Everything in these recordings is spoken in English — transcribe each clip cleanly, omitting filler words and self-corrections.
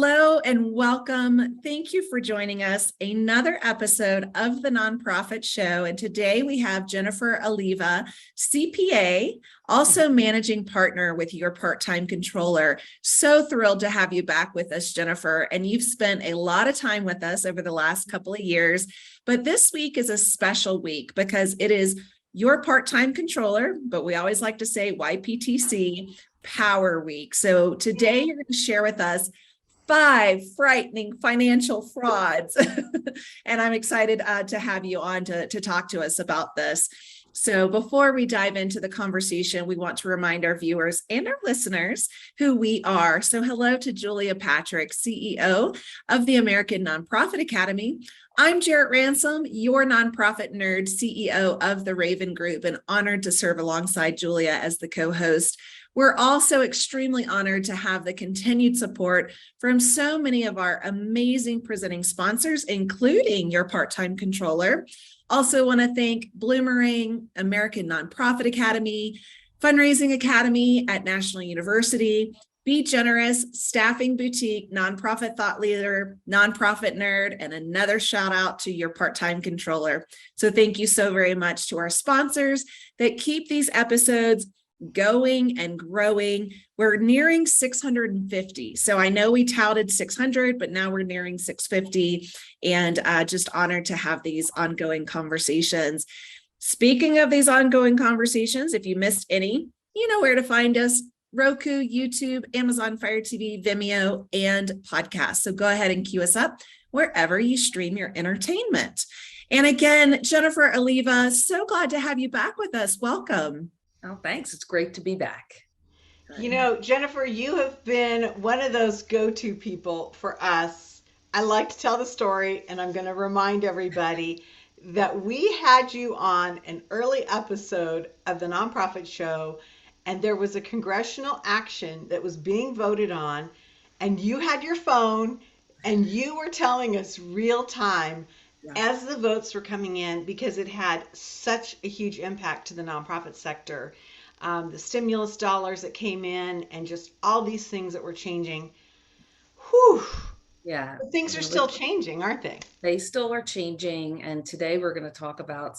Hello and welcome. Thank you for joining us. Another episode of the Nonprofit Show. And today we have Jennifer Alleva, CPA, also managing partner with your part-time controller. So thrilled to have you back with us, Jennifer. And you've spent a lot of time with us over the last couple of years. But this week is a special week because it is your part-time controller, but we always like to say YPTC Power Week. So today you're going to share with us 5 frightening financial frauds. And I'm excited to have you on to talk to us about this. So before we dive into the conversation, we want to remind our viewers and our listeners who we are. So hello to Julia Patrick, CEO of the American Nonprofit Academy. I'm Jarrett Ransom, your nonprofit nerd, CEO of the Raven Group, and honored to serve alongside Julia as the co-host. We're also extremely honored to have the continued support from so many of our amazing presenting sponsors, including your part-time controller. Also want to thank Bloomerang, American Nonprofit Academy, Fundraising Academy at National University, Be Generous, Staffing Boutique, Nonprofit Thought Leader, Nonprofit Nerd, and another shout out to your part-time controller. So thank you so very much to our sponsors that keep these episodes going and growing. We're nearing 650. So I know we touted 600, but now we're nearing 650 and just honored to have these ongoing conversations. Speaking of these ongoing conversations, if you missed any, you know where to find us: Roku, YouTube, Amazon Fire TV, Vimeo, and podcasts. So go ahead and queue us up wherever you stream your entertainment. And again, Jennifer Alleva, so glad to have you back with us. Welcome. Oh, thanks. It's great to be back. You know, Jennifer, you have been one of those go-to people for us. I like to tell the story, and I'm going to remind everybody that we had you on an early episode of the Nonprofit Show, and there was a congressional action that was being voted on, and you had your phone, and you were telling us real time as the votes were coming in, because it had such a huge impact to the nonprofit sector. The stimulus dollars that came in and just all these things that were changing. Whew. Yeah. But things are still changing, aren't they? They still are changing. And today we're going to talk about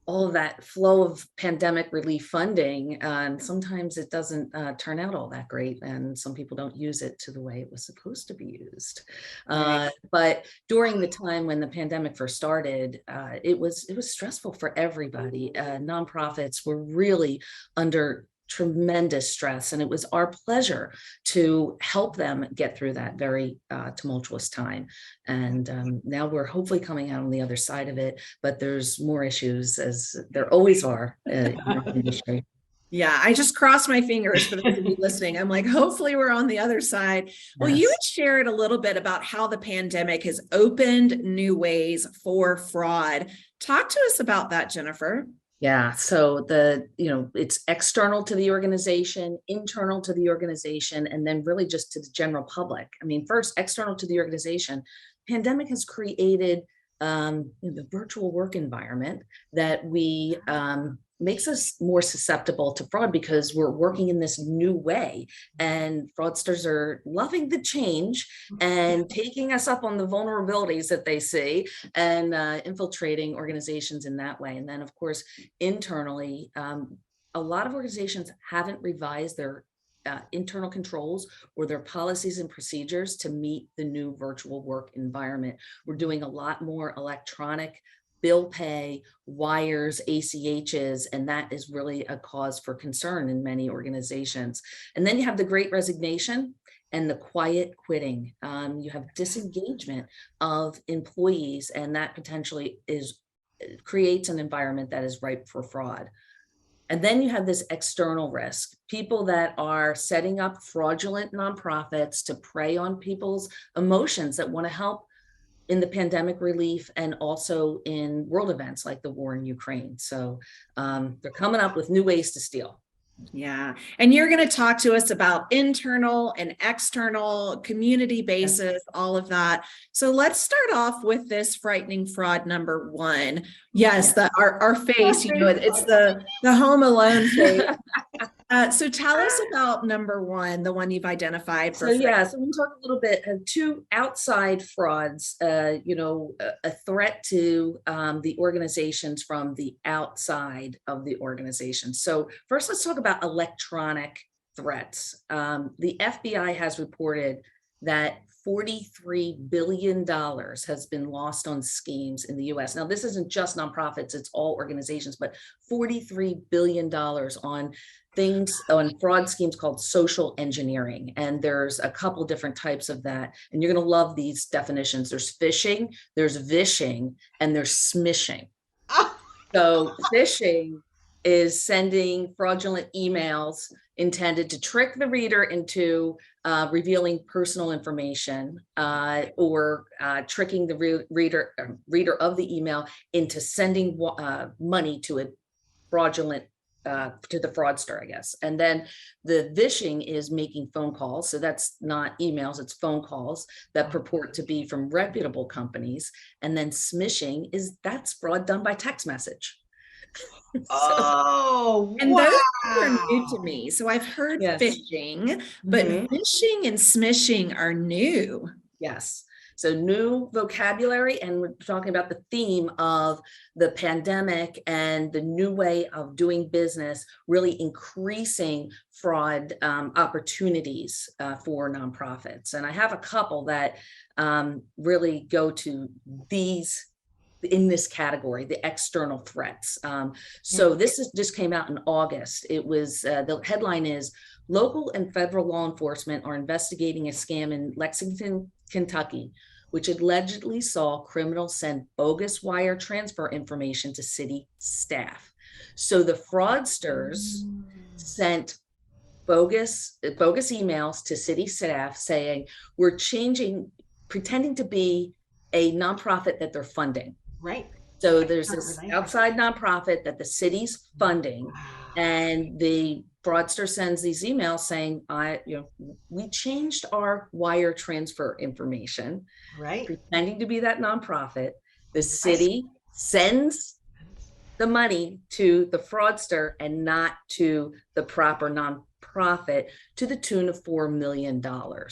all of that flow of pandemic relief funding. And sometimes it doesn't turn out all that great. And some people don't use it to the way it was supposed to be used. But during the time when the pandemic first started, it was stressful for everybody. Nonprofits were really under tremendous stress, and it was our pleasure to help them get through that very tumultuous time. And now we're hopefully coming out on the other side of it, but there's more issues, as there always are in our industry. Yeah, I just crossed my fingers for those of you listening. I'm like, hopefully we're on the other side. Well, you had shared a little bit about how the pandemic has opened new ways for fraud. Talk to us about that, Jennifer. Yeah, so it's external to the organization, internal to the organization, and then really just to the general public. I mean, first, external to the organization, pandemic has created the virtual work environment that makes us more susceptible to fraud, because we're working in this new way, and fraudsters are loving the change and taking us up on the vulnerabilities that they see and infiltrating organizations in that way. And then, of course, internally, a lot of organizations haven't revised their internal controls or their policies and procedures to meet the new virtual work environment. We're doing a lot more electronic bill pay, wires, ACHs, and that is really a cause for concern in many organizations. And then you have the Great Resignation and the quiet quitting. You have disengagement of employees, and that potentially creates an environment that is ripe for fraud. And then you have this external risk, people that are setting up fraudulent nonprofits to prey on people's emotions that want to help in the pandemic relief and also in world events like the war in Ukraine. So they're coming up with new ways to steal. Yeah. And you're going to talk to us about internal and external, community basis, all of that. So let's start off with this frightening fraud number one. Yes, our face, it's the Home Alone face. So tell us about number one, the one you've identified for So yeah, so we'll talk a little bit of two outside frauds, a threat to the organizations from the outside of the organization. So first, let's talk about electronic threats. The FBI has reported that $43 billion has been lost on schemes in the US. Now, this isn't just nonprofits, it's all organizations, but $43 billion on things, on fraud schemes called social engineering. And there's a couple different types of that. And you're going to love these definitions. There's phishing, there's vishing, and there's smishing. So phishing is sending fraudulent emails intended to trick the reader into revealing personal information, or tricking the reader of the email into sending money to a fraudulent to the fraudster, I guess. And then the vishing is making phone calls. So that's not emails, it's phone calls that purport to be from reputable companies. And then smishing that's fraud done by text message. and wow. those are new to me. So I've heard Yes. phishing, but vishing and smishing are new. Yes. So new vocabulary, and we're talking about the theme of the pandemic and the new way of doing business, really increasing fraud opportunities for nonprofits. And I have a couple that really go to these in this category, the external threats. So this just came out in August. It was, the headline is, local and federal law enforcement are investigating a scam in Lexington, Kentucky, which allegedly saw criminals send bogus wire transfer information to city staff. So the fraudsters sent bogus emails to city staff saying, we're pretending to be a nonprofit that they're funding. Right. So there's this outside nonprofit that the city's funding, and the fraudster sends these emails saying, we changed our wire transfer information, right, pretending to be that nonprofit. The city sends the money to the fraudster and not to the proper nonprofit, to the tune of $4 million. Wow.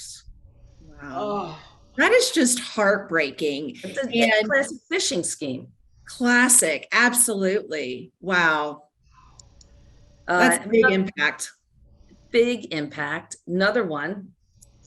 Oh. That is just heartbreaking. It's a classic phishing scheme. Classic. Absolutely. Wow. That's big impact. Big impact. Another one.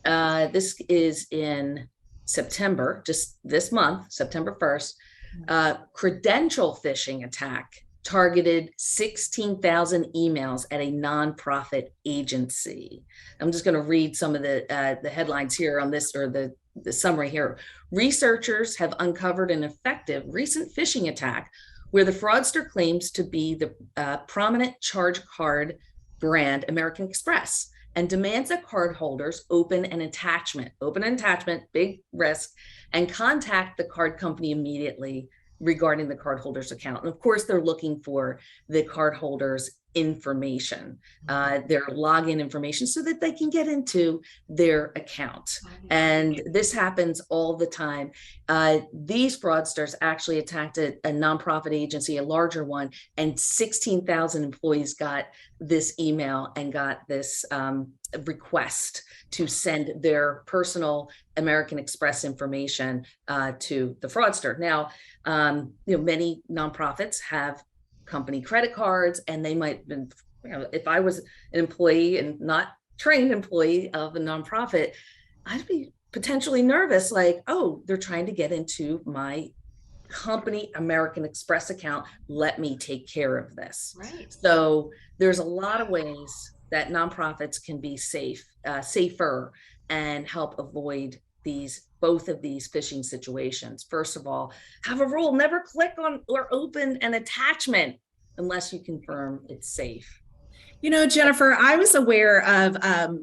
This is in September, just this month, September 1st. Credential phishing attack targeted 16,000 emails at a nonprofit agency. I'm just going to read some of the headlines here on this, or the summary here. Researchers have uncovered an effective recent phishing attack where the fraudster claims to be the prominent charge card brand American Express and demands that cardholders open an attachment, big risk, and contact the card company immediately regarding the cardholder's account. And of course, they're looking for the cardholder's information, their login information, so that they can get into their account. And this happens all the time. These fraudsters actually attacked a nonprofit agency, a larger one, and 16,000 employees got this email and got this request to send their personal American Express information to the fraudster. Now, many nonprofits have company credit cards, and they might have been, if I was an employee and not trained employee of a nonprofit, I'd be potentially nervous, like, oh, they're trying to get into my company American Express account. Let me take care of this. Right. So there's a lot of ways that nonprofits can be safer and help avoid both of these phishing situations. First of all, have a rule: never click on or open an attachment unless you confirm it's safe. Jennifer, I was aware of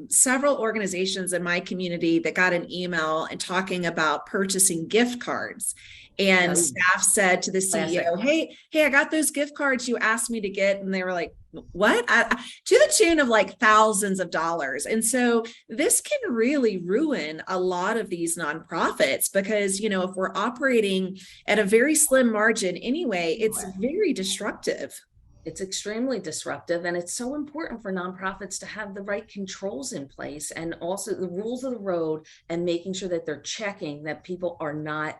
several organizations in my community that got an email and talking about purchasing gift cards. And staff said to the CEO, hey, I got those gift cards you asked me to get. And they were like, what? To the tune of like thousands of dollars. And so this can really ruin a lot of these nonprofits because, if we're operating at a very slim margin anyway, it's very destructive. It's extremely disruptive, and it's so important for nonprofits to have the right controls in place, and also the rules of the road, and making sure that they're checking that people are not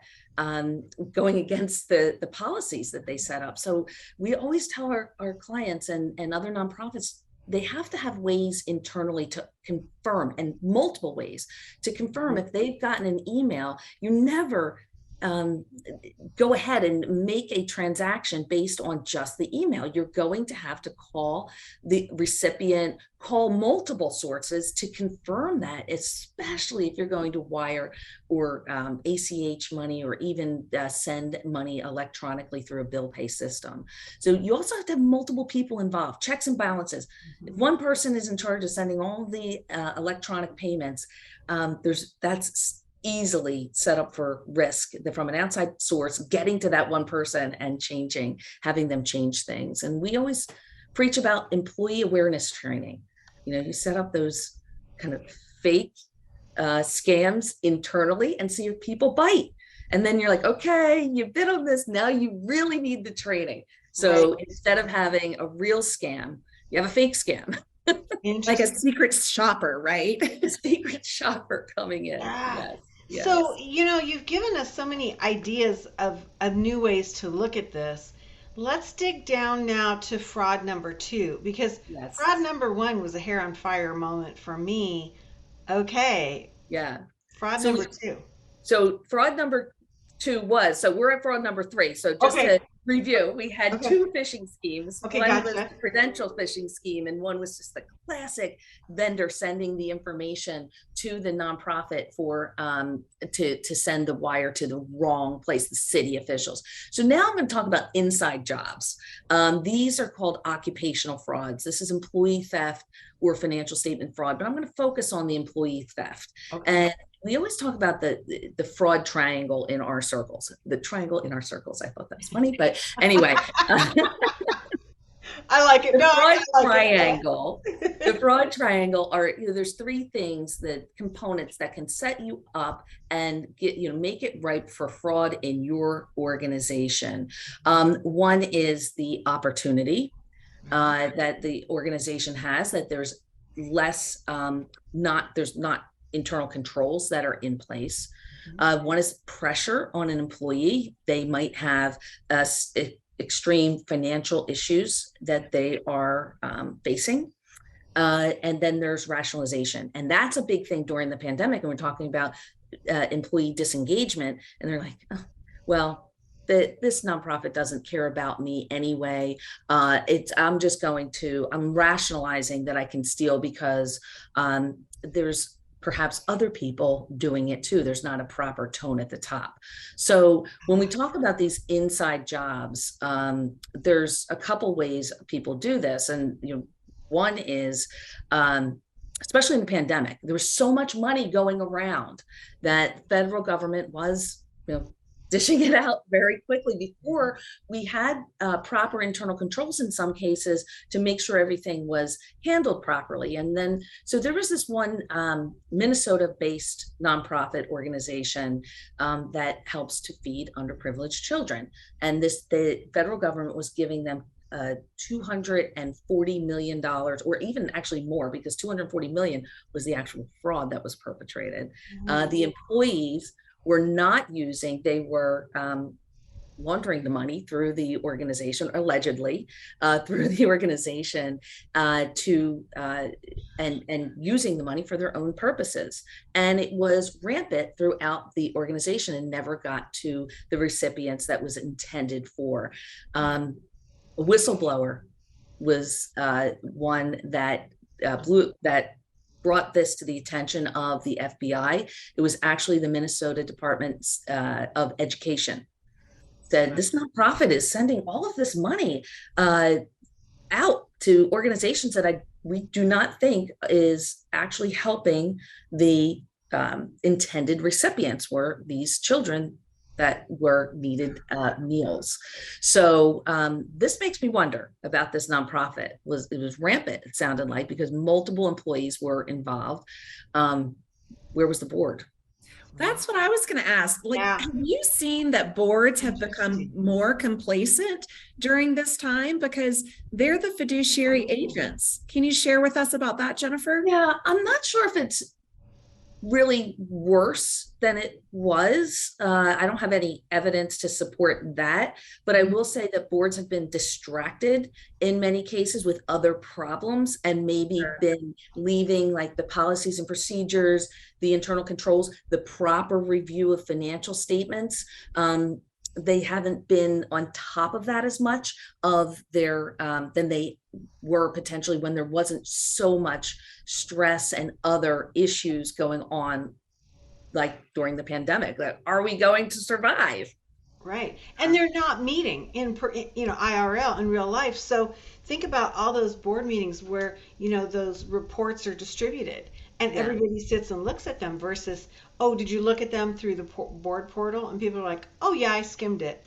going against the policies that they set up. So we always tell our clients and other nonprofits, they have to have ways internally to confirm, and multiple ways to confirm. If they've gotten an email, you never go ahead and make a transaction based on just the email. You're going to have to call the recipient, call multiple sources to confirm that, especially if you're going to wire or ACH money, or even send money electronically through a bill pay system. So you also have to have multiple people involved, checks and balances. If one person is in charge of sending all the electronic payments, that's easily set up for risk from an outside source getting to that one person and having them change things. And we always preach about employee awareness training. You set up those kind of fake scams internally and see if people bite. And then you're like, okay, you've been on this, now you really need the training. So right. Instead of having a real scam, you have a fake scam. Like a secret shopper, right? A secret shopper coming in. Yeah. Yes. Yes. So, you've given us so many ideas of new ways to look at this. Let's dig down now to fraud number 2, because yes. Fraud number 1 was a hair on fire moment for me. Okay. Yeah. Fraud number 2. So fraud number 2 was, so we're at fraud number 3. So just to review, we had 2 phishing schemes. Okay, one gotcha. was the credential phishing scheme, and one was just the classic vendor sending the information to the nonprofit for to send the wire to the wrong place, the city officials. So now I'm going to talk about inside jobs. These are called occupational frauds. This is employee theft or financial statement fraud, but I'm going to focus on the employee theft. And we always talk about the fraud triangle in our circles. The triangle in our circles. I thought that was funny, but anyway. I like it. The fraud triangle. The fraud triangle are, there's 3 things, the components that can set you up and make it ripe for fraud in your organization. One is the opportunity that the organization has, that there's less, there's not internal controls that are in place. One is pressure on an employee. They might have extreme financial issues that they are facing. And then there's rationalization. And that's a big thing during the pandemic. And we're talking about employee disengagement. And they're like, oh, well, this nonprofit doesn't care about me anyway. I'm rationalizing that I can steal because there's perhaps other people doing it too. There's not a proper tone at the top. So when we talk about these inside jobs, there's a couple ways people do this. And one is, especially in the pandemic, there was so much money going around that federal government was, dishing it out very quickly before we had proper internal controls in some cases to make sure everything was handled properly. And then, so there was this one Minnesota-based nonprofit organization that helps to feed underprivileged children. And the federal government was giving them $240 million, or even actually more, because $240 million was the actual fraud that was perpetrated. The employees were not using, they were laundering the money through the organization, allegedly through the organization, and using the money for their own purposes. And it was rampant throughout the organization and never got to the recipients that was intended for. A whistleblower was one that brought this to the attention of the FBI. It was actually the Minnesota Department of Education. Said this nonprofit is sending all of this money out to organizations that we do not think is actually helping the intended recipients, were these children that needed meals. So this makes me wonder about this nonprofit. It was rampant, it sounded like, because multiple employees were involved. Where was the board? That's what I was going to ask. Like, Yeah. have you seen that boards have become Interesting. more complacent during this time because they're the fiduciary agents? Can you share with us about that, Jennifer? Yeah, I'm not sure if it's really worse than it was. I don't have any evidence to support that, but I will say that boards have been distracted in many cases with other problems and maybe been leaving like the policies and procedures, the internal controls, the proper review of financial statements. They haven't been on top of that as much of their than they were potentially when there wasn't so much stress and other issues going on, like during the pandemic. That are we going to survive? Right. And they're not meeting IRL in real life. So think about all those board meetings where, those reports are distributed and Yeah, everybody sits and looks at them versus, oh, did you look at them through the board portal? And people are like, oh, yeah, I skimmed it.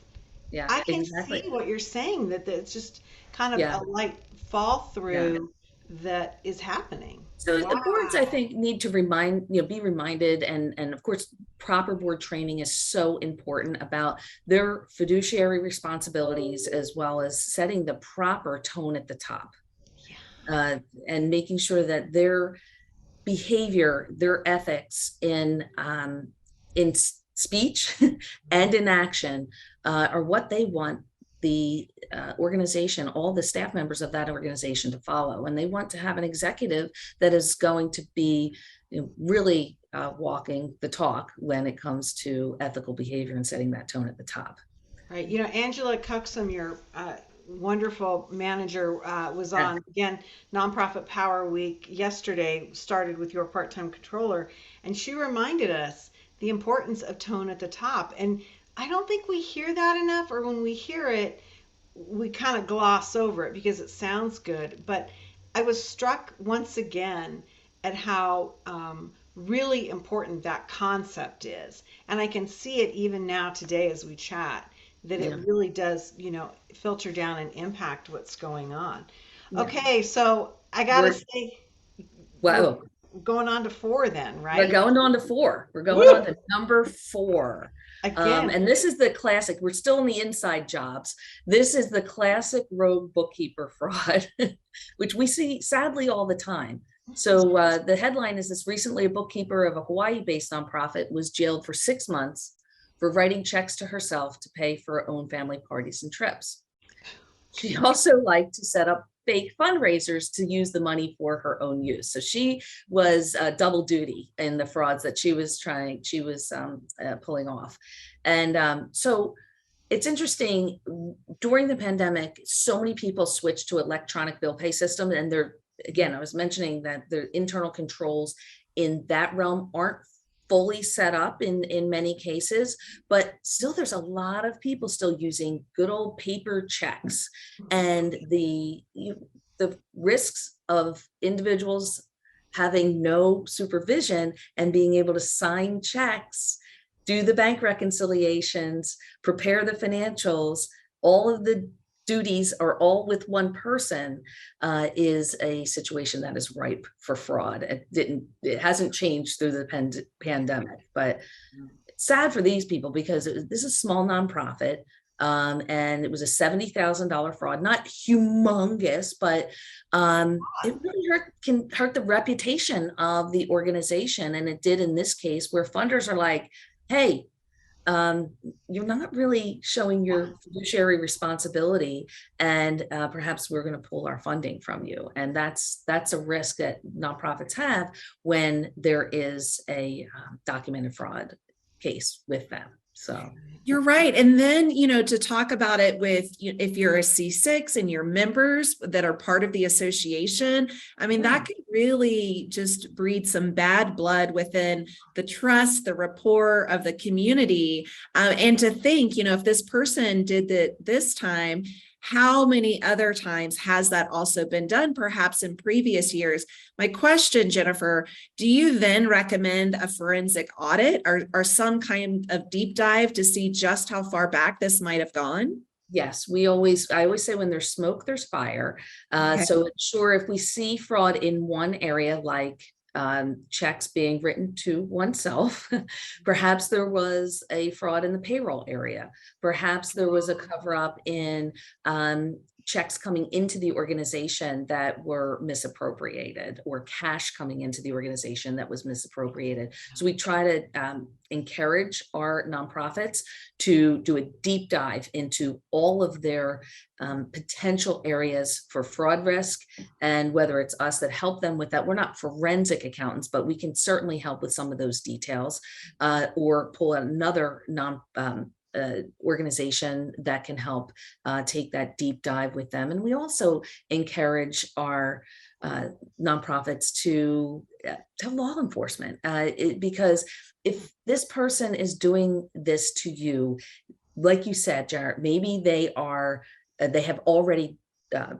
yeah, I can exactly. see what you're saying, that it's just kind of Yeah, a light fall yeah. through that is happening. So the boards, I Wow. think, need to be reminded, and of course, proper board training is so important about their fiduciary responsibilities as well as setting the proper tone at the top, uh, and making sure that their behavior, their ethics in speech and in action are what they want the organization, all the staff members of that organization to follow. And they want to have an executive that is going to be really walking the talk when it comes to ethical behavior and setting that tone at the top. Right. Angela Cuxum, your wonderful manager, was Yeah. on again Nonprofit Power Week yesterday, started with your part-time controller, and she reminded us the importance of tone at the top. And I don't think we hear that enough, or when we hear it, we kind of gloss over it because it sounds good. But I was struck once again at how really important that concept is. And I can see it even now today as we chat, that it Yeah. really does, filter down and impact what's going on. Yeah. Okay, so I gotta We're say, we're Well, going on to 4 then, we're right? going on to 4. We're going on Woo! to number 4. Again, And this is the classic. We're still in the inside jobs. This is the classic rogue bookkeeper fraud, which we see sadly all the time. So the headline is this: recently, a bookkeeper of a Hawaii-based nonprofit was jailed for 6 months for writing checks to herself to pay for her own family parties and trips. She also liked to set up fake fundraisers to use the money for her own use. So she was double duty in the frauds that she was pulling off. And so it's interesting, during the pandemic, so many people switched to electronic bill pay system. And again, I was mentioning that the internal controls in that realm aren't fully set up in many cases, but still there's a lot of people still using good old paper checks, and the risks of individuals having no supervision and being able to sign checks, do the bank reconciliations, prepare the financials, all of the duties are all with one person, is a situation that is ripe for fraud. It hasn't changed through the pandemic, but it's sad for these people because this is a small nonprofit, and it was a $70,000 fraud, not humongous, but it really can hurt the reputation of the organization, and it did in this case, where funders are like, hey, you're not really showing your fiduciary responsibility, and perhaps we're going to pull our funding from you. And that's a risk that nonprofits have when there is a documented fraud case with them. So You're right. And then, to talk about it with, if you're a C6 and your members that are part of the association, I mean, that could really just breed some bad blood within the trust, the rapport of the community. And to think, if this person did that this time, how many other times has that also been done, perhaps in previous years? My question, Jennifer, do you then recommend a forensic audit or some kind of deep dive to see just how far back this might have gone? yes, I always say, when there's smoke, there's fire. Okay. So sure, if we see fraud in one area, like checks being written to oneself. Perhaps there was a fraud in the payroll area. Perhaps there was a cover up in checks coming into the organization that were misappropriated, or cash coming into the organization that was misappropriated. So we try to encourage our nonprofits to do a deep dive into all of their potential areas for fraud risk, and whether it's us that help them with that. We're not forensic accountants, but we can certainly help with some of those details, or pull another organization that can help take that deep dive with them. And we also encourage our nonprofits to law enforcement, because if this person is doing this to you, like you said, Jared, maybe they have already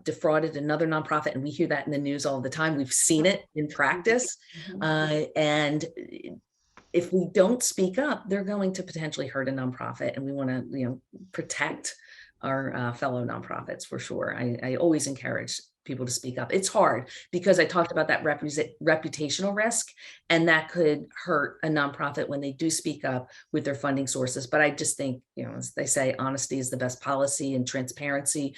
defrauded another nonprofit, and we hear that in the news all the time. We've seen it in practice, and if we don't speak up, they're going to potentially hurt a nonprofit, and we want to, protect our fellow nonprofits for sure. I always encourage people to speak up. It's hard because I talked about that reputational risk, and that could hurt a nonprofit when they do speak up with their funding sources. But I just think, as they say, honesty is the best policy, and transparency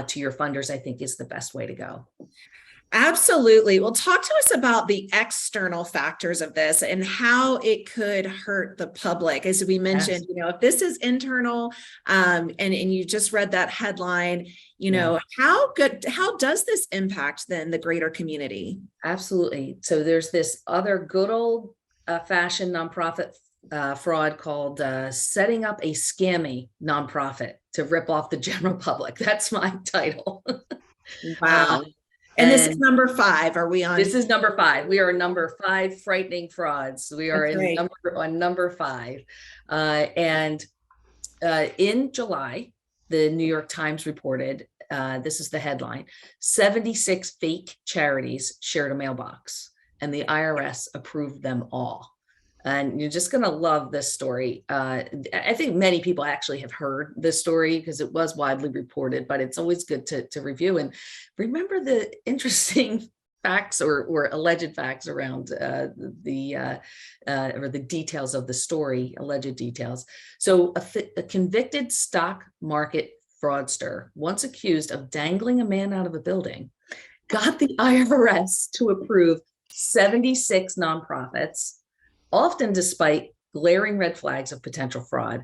to your funders, I think, is the best way to go. Absolutely. Well, talk to us about the external factors of this and how it could hurt the public. As we mentioned, if this is internal, and you just read that headline, how does this impact then the greater community? Absolutely. So there's this other good old fashioned nonprofit fraud called setting up a scammy nonprofit to rip off the general public. That's my title. Wow. And this is number 5. Are we on? This is number 5. We are number 5 frightening frauds. We are on number 5. And in July, the New York Times reported, this is the headline: 76 fake charities shared a mailbox, and the IRS approved them all. And you're just going to love this story. I think many people actually have heard this story because it was widely reported, but it's always good to review and remember the interesting facts or alleged facts around the details of the story, alleged details. So a convicted stock market fraudster, once accused of dangling a man out of a building, got the IRS to approve 76 nonprofits, often despite glaring red flags of potential fraud.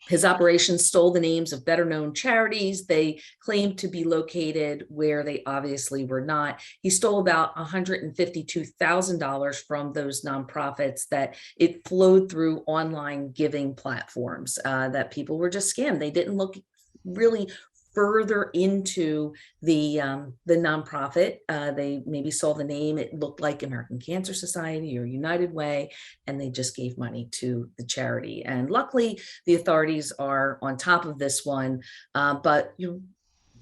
His operations stole the names of better known charities. They claimed to be located where they obviously were not. He stole about $152,000 from those nonprofits that it flowed through online giving platforms that people were just scammed. They didn't look really further into the nonprofit. They maybe saw the name, it looked like American Cancer Society or United Way, and they just gave money to the charity. And luckily, the authorities are on top of this one. But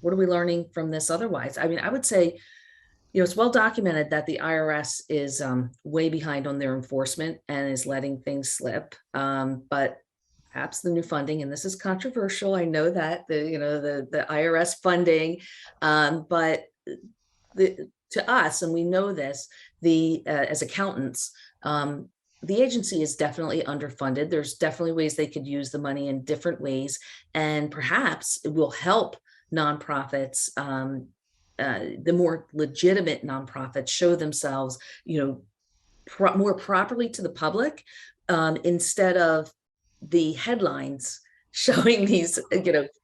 what are we learning from this otherwise? I mean, I would say, it's well documented that the IRS is way behind on their enforcement and is letting things slip. But perhaps the new funding, and this is controversial, I know that the IRS funding, but to us, and we know this, as accountants, the agency is definitely underfunded. There's definitely ways they could use the money in different ways, and perhaps it will help nonprofits, the more legitimate nonprofits, show themselves, more properly to the public, instead of the headlines showing these,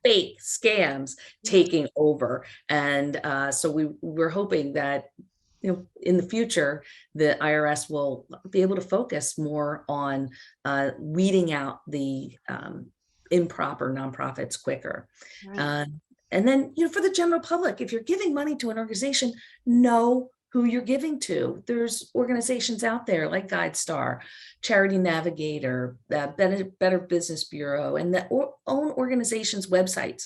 fake scams taking over. And so we're hoping that, in the future, the IRS will be able to focus more on weeding out the improper nonprofits quicker. Right. And then, for the general public, if you're giving money to an organization, know who you're giving to. There's organizations out there like GuideStar, Charity Navigator, Better Business Bureau, and the own organizations' websites.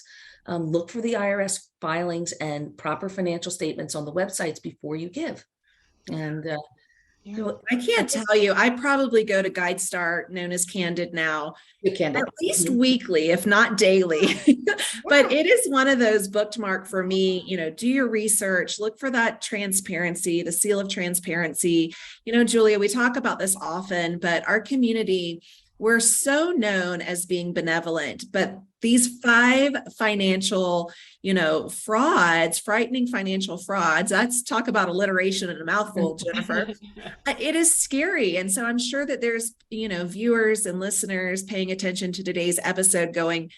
Look for the IRS filings and proper financial statements on the websites before you give. And Yeah. I can't tell you, I probably go to GuideStar, known as Candid now, You can. at least weekly, if not daily. But it is one of those bookmark for me, do your research, look for that transparency, the seal of transparency. Julia, we talk about this often, but our community, we're so known as being benevolent, but these 5 financial, frauds, frightening financial frauds, let's talk about alliteration in a mouthful, Jennifer. It is scary. And so I'm sure that there's, viewers and listeners paying attention to today's episode going,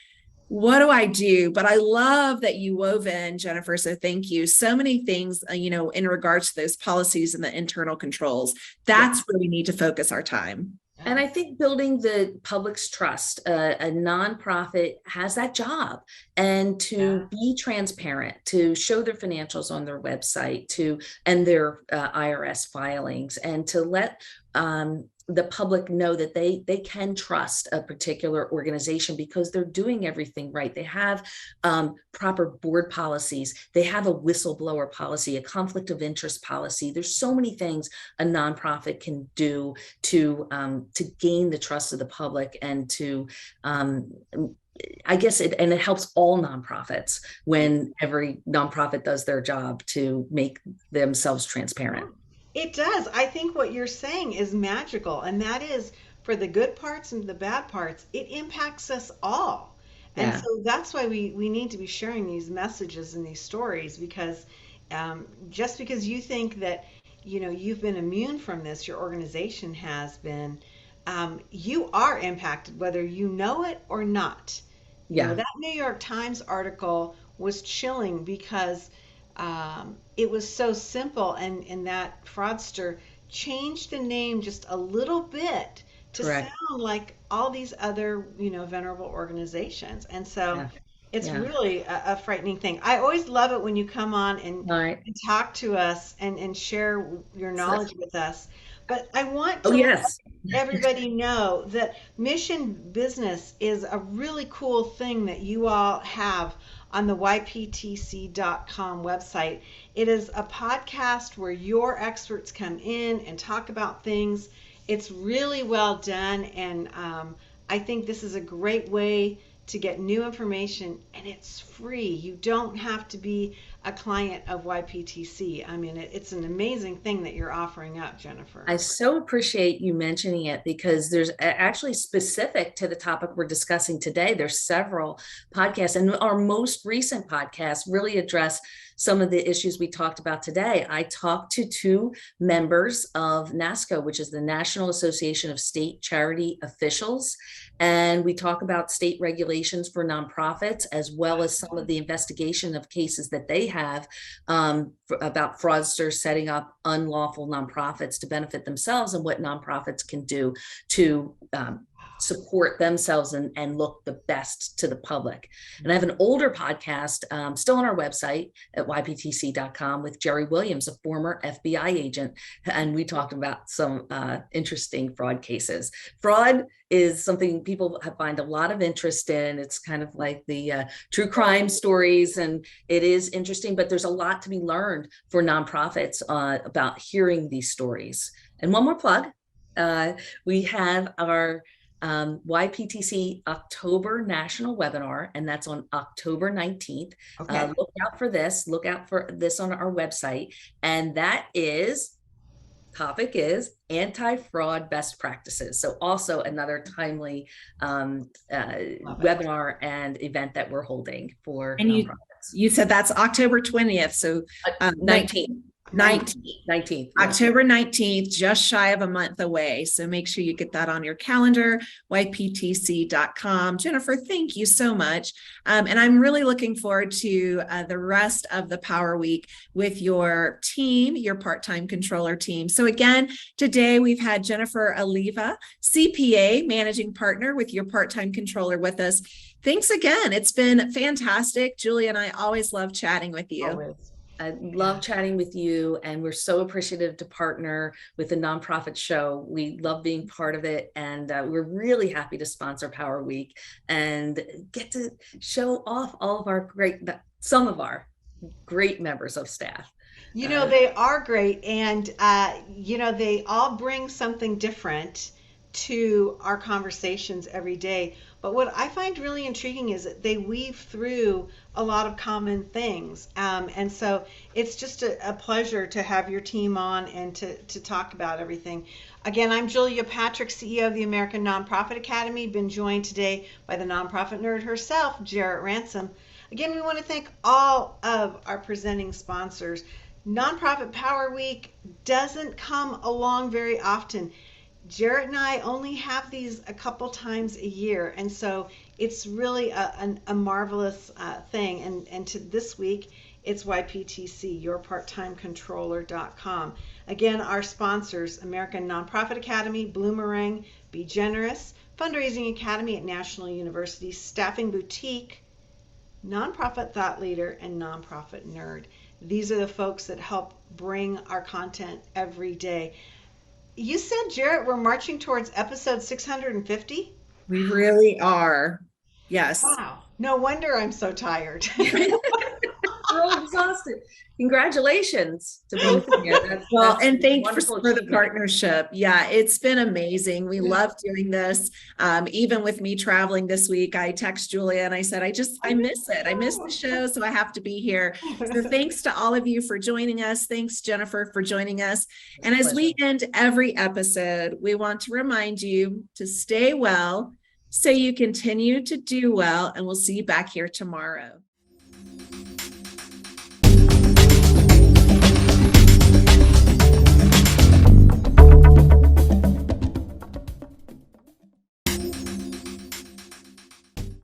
what do I do? But I love that you wove in, Jennifer. So thank you. So many things, in regards to those policies and the internal controls. That's where we need to focus our time. And I think building the public's trust, a nonprofit has that job, and to be transparent, to show their financials on their website, and their IRS filings, and to let the public know that they can trust a particular organization because they're doing everything right. They have proper board policies. They have a whistleblower policy, a conflict of interest policy. There's so many things a nonprofit can do to gain the trust of the public, and to I guess it helps all nonprofits when every nonprofit does their job to make themselves transparent. It does. I think what you're saying is magical, and that is, for the good parts and the bad parts, it impacts us all. And Yeah. so that's why we need to be sharing these messages and these stories, because just because you think that, you've been immune from this, your organization has been, you are impacted whether you know it or not. That New York Times article was chilling because it was so simple, and that fraudster changed the name just a little bit to Correct. sound like all these other, venerable organizations. And so Yeah. it's Yeah. really a frightening thing. I always love it when you come on and, All right. and talk to us and share your knowledge with us. But I want Oh, to yes. let everybody know that Mission Business is a really cool thing that you all have on the yptc.com website. It is a podcast where your experts come in and talk about things. It's really well done, and I think this is a great way to get new information, and it's free. You don't have to be a client of YPTC. I mean, it's an amazing thing that you're offering up, Jennifer. I so appreciate you mentioning it, because there's actually specific to the topic we're discussing today. There's several podcasts, and our most recent podcast really address some of the issues we talked about today. I talked to 2 members of NASCO, which is the National Association of State Charity Officials. And we talk about state regulations for nonprofits, as well as some of the investigation of cases that they have about fraudsters setting up unlawful nonprofits to benefit themselves, and what nonprofits can do to support themselves and look the best to the public. And I have an older podcast still on our website at yptc.com with Jerry Williams, a former FBI agent. And we talked about some interesting fraud cases. Fraud is something people find a lot of interest in. It's kind of like the true crime stories, and it is interesting, but there's a lot to be learned for nonprofits about hearing these stories. And one more plug, we have our YPTC October national webinar, and that's on October 19th. Okay. Look out for this on our website. And that topic is anti-fraud best practices. So also another timely webinar and event that we're holding for nonprofits. You said that's October 20th. So 19th. October 19th, just shy of a month away. So make sure you get that on your calendar, yptc.com. Jennifer, thank you so much. And I'm really looking forward to the rest of the Power Week with your team, your part-time controller team. So again, today we've had Jennifer Alleva, CPA, managing partner with your part-time controller with us. Thanks again. It's been fantastic. Julie and I always love chatting with you. Always. I love chatting with you, and we're so appreciative to partner with the nonprofit show. We love being part of it, and we're really happy to sponsor Power Week and get to show off some of our great members of staff. They are great, and they all bring something different to our conversations every day. But what I find really intriguing is that they weave through a lot of common things, and so it's just a pleasure to have your team on and to talk about everything. Again, I'm Julia Patrick, CEO of the American Nonprofit Academy. Been joined today by the nonprofit nerd herself, Jarrett Ransom. Again, we want to thank all of our presenting sponsors. Nonprofit Power Week doesn't come along very often. Jarrett and I only have these a couple times a year, and so it's really a marvelous thing. And to this week, it's YPTC, yourparttimecontroller.com. Again, our sponsors, American Nonprofit Academy, Bloomerang, Be Generous, Fundraising Academy at National University, Staffing Boutique, Nonprofit Thought Leader, and Nonprofit Nerd. These are the folks that help bring our content every day. You said, Jarrett, we're marching towards episode 650? We really are. Yes. Wow. No wonder I'm so tired. We're all exhausted. Congratulations to both of you. Well, and thanks wonderful for the achievement. partnership. Yeah, it's been amazing. We love doing this. Even with me traveling this week, I text Julia and I said, I miss it. I miss the show, so I have to be here. So thanks to all of you for joining us. Thanks, Jennifer, for joining us. And as we end every episode, we want to remind you to stay well so you continue to do well, and we'll see you back here tomorrow.